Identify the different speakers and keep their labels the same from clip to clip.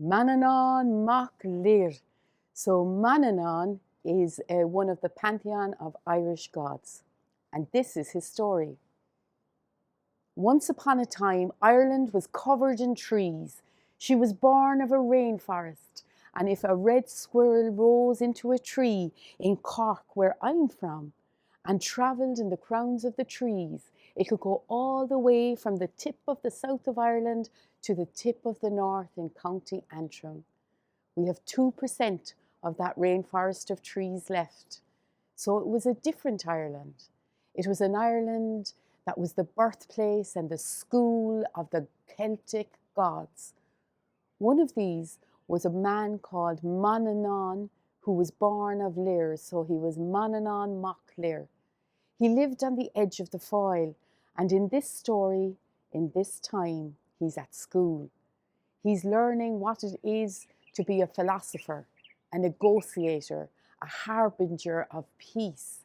Speaker 1: Mananna mac lir. So Mananna is one of the pantheon of Irish gods. And this is his story. Once upon a time, Ireland was covered in trees. She was born of a rainforest. And if a red squirrel rose into a tree in Cork, where I'm from, and travelled in the crowns of the trees, it could go all the way from the tip of the south of Ireland to the tip of the north in County Antrim. We have 2% of that rainforest of trees left. So it was a different Ireland. It was an Ireland that was the birthplace and the school of the Celtic gods. One of these was a man called Mananna, who was born of Lir, so he was Mananna mac Lir. He lived on the edge of the Foyle, and in this story, in this time, he's at school. He's learning what it is to be a philosopher, a negotiator, a harbinger of peace.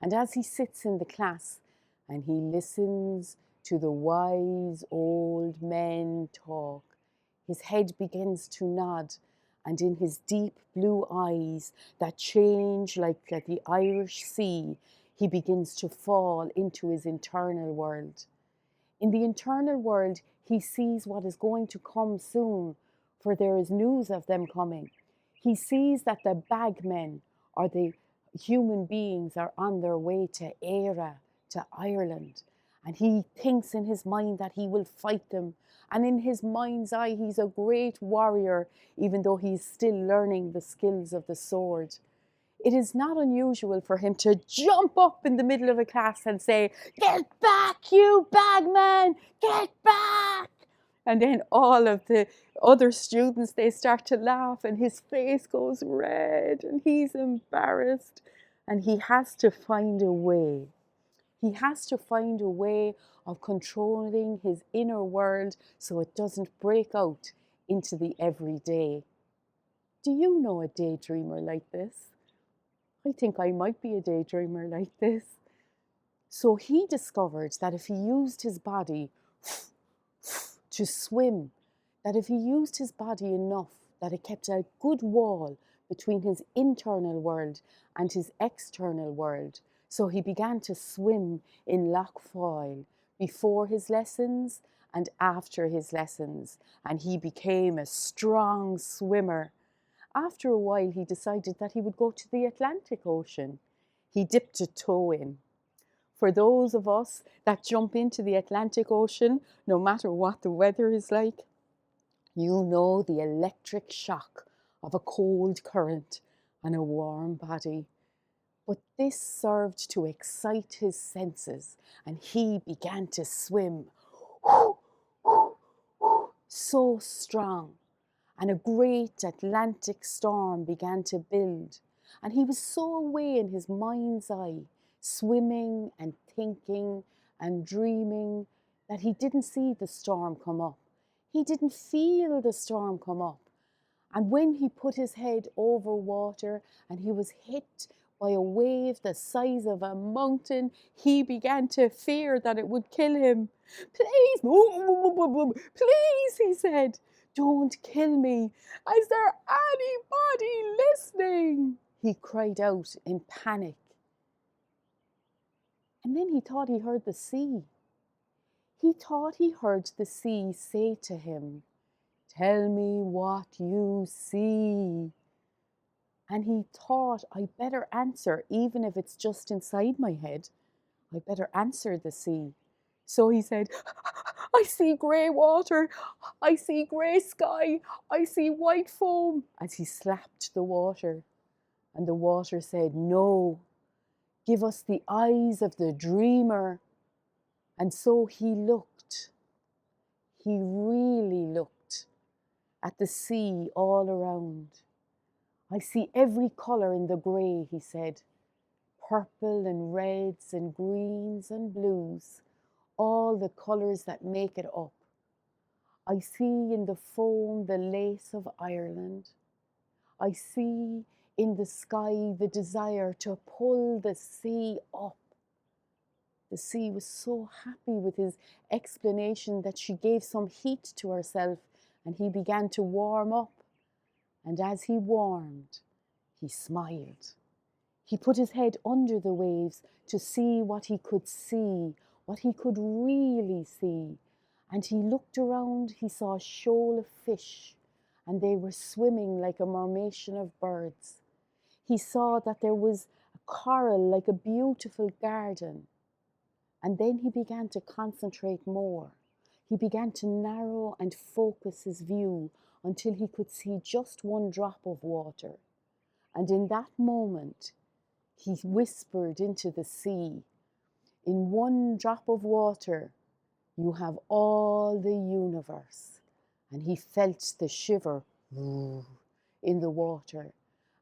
Speaker 1: And as he sits in the class and he listens to the wise old men talk, his head begins to nod, and in his deep blue eyes that change like the Irish sea, he begins to fall into his internal world. In the internal world, he sees what is going to come soon, for there is news of them coming. He sees that the bagmen, or the human beings, are on their way to Éire, to Ireland. And he thinks in his mind that he will fight them. And in his mind's eye, he's a great warrior, even though he's still learning the skills of the sword. It is not unusual for him to jump up in the middle of a class and say, "Get back, you bagman, get back!" And then all of the other students, they start to laugh and his face goes red and he's embarrassed. And he has to find a way. He has to find a way of controlling his inner world so it doesn't break out into the everyday. Do you know a daydreamer like this? I think I might be a daydreamer like this. So he discovered that if he used his body to swim, that if he used his body enough, that it kept a good wall between his internal world and his external world. So he began to swim in Lough Foyle before his lessons and after his lessons, and he became a strong swimmer. After a while, he decided that he would go to the Atlantic Ocean. He dipped a toe in. For those of us that jump into the Atlantic Ocean, no matter what the weather is like, you know the electric shock of a cold current and a warm body. But this served to excite his senses, and he began to swim so strong. And a great Atlantic storm began to build. And he was so away in his mind's eye, swimming and thinking and dreaming, that he didn't see the storm come up. He didn't feel the storm come up. And when he put his head over water and he was hit by a wave the size of a mountain, he began to fear that it would kill him. "Please, please," he said, "don't kill me. Is there anybody listening?" he cried out in panic. And then he thought he heard the sea. He thought he heard the sea say to him, "Tell me what you see." And he thought, I better answer, even if it's just inside my head. I better answer the sea. So he said, "I see grey water, I see grey sky, I see white foam," as he slapped the water. And the water said, "No, give us the eyes of the dreamer." And so he looked. He really looked at the sea all around. "I see every colour in the grey," he said. "Purple and reds and greens and blues, all the colours that make it up. I see in the foam the lace of Ireland. I see in the sky the desire to pull the sea up." The sea was so happy with his explanation that she gave some heat to herself and he began to warm up. and as he warmed, he smiled. He put his head under the waves to see what he could see, what he could really see. And he looked around, he saw a shoal of fish, and they were swimming like a formation of birds. He saw that there was a coral like a beautiful garden. And then he began to concentrate more. He began to narrow and focus his view until he could see just one drop of water. And in that moment, he whispered into the sea, "In one drop of water, you have all the universe." And he felt the shiver in the water,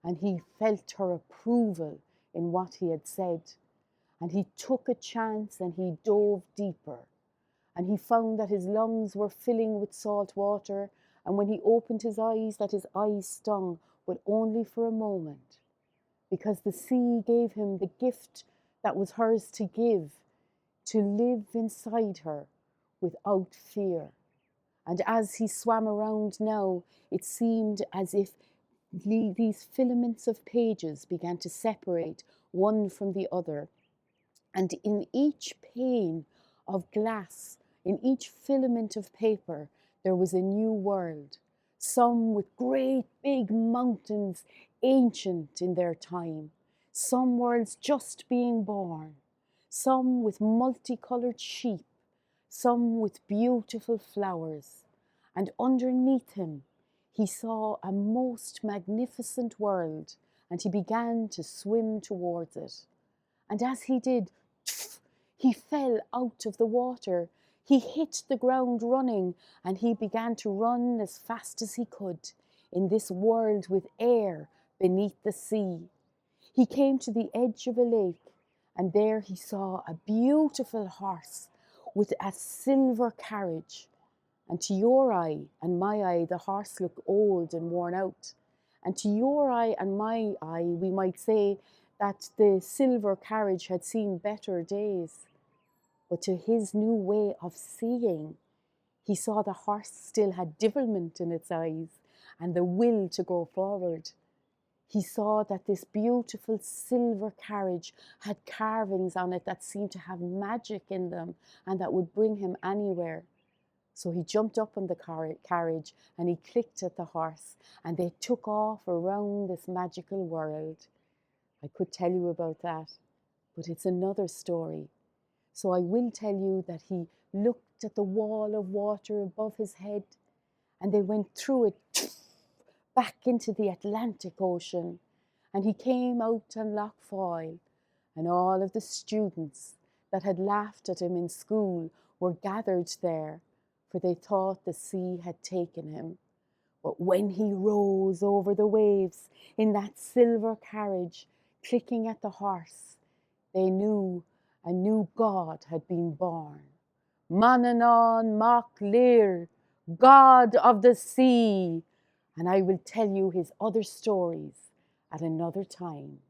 Speaker 1: and he felt her approval in what he had said. And he took a chance and he dove deeper. And he found that his lungs were filling with salt water. And when he opened his eyes, that his eyes stung, but only for a moment. Because the sea gave him the gift that was hers to give, to live inside her without fear. And as he swam around now, it seemed as if these filaments of pages began to separate one from the other. And in each pane of glass, in each filament of paper, there was a new world, some with great big mountains, ancient in their time, some worlds just being born, some with multicolored sheep, some with beautiful flowers. And underneath him, he saw a most magnificent world, and he began to swim towards it. And as he did, he fell out of the water. He hit the ground running, and he began to run as fast as he could in this world with air beneath the sea. He came to the edge of a lake, and there he saw a beautiful horse with a silver carriage. And to your eye and my eye, the horse looked old and worn out. And to your eye and my eye, we might say that the silver carriage had seen better days. But to his new way of seeing, he saw the horse still had devilment in its eyes and the will to go forward. He saw that this beautiful silver carriage had carvings on it that seemed to have magic in them and that would bring him anywhere. So he jumped up on the carriage and he clicked at the horse, and they took off around this magical world. I could tell you about that, but it's another story. So I will tell you that he looked at the wall of water above his head, and they went through it back into the Atlantic Ocean, and he came out on Lough Foyle, and all of the students that had laughed at him in school were gathered there, for they thought the sea had taken him. But when he rose over the waves in that silver carriage, clicking at the horse, they knew a new God had been born. Mananna Mac Lir, God of the sea. And I will tell you his other stories at another time.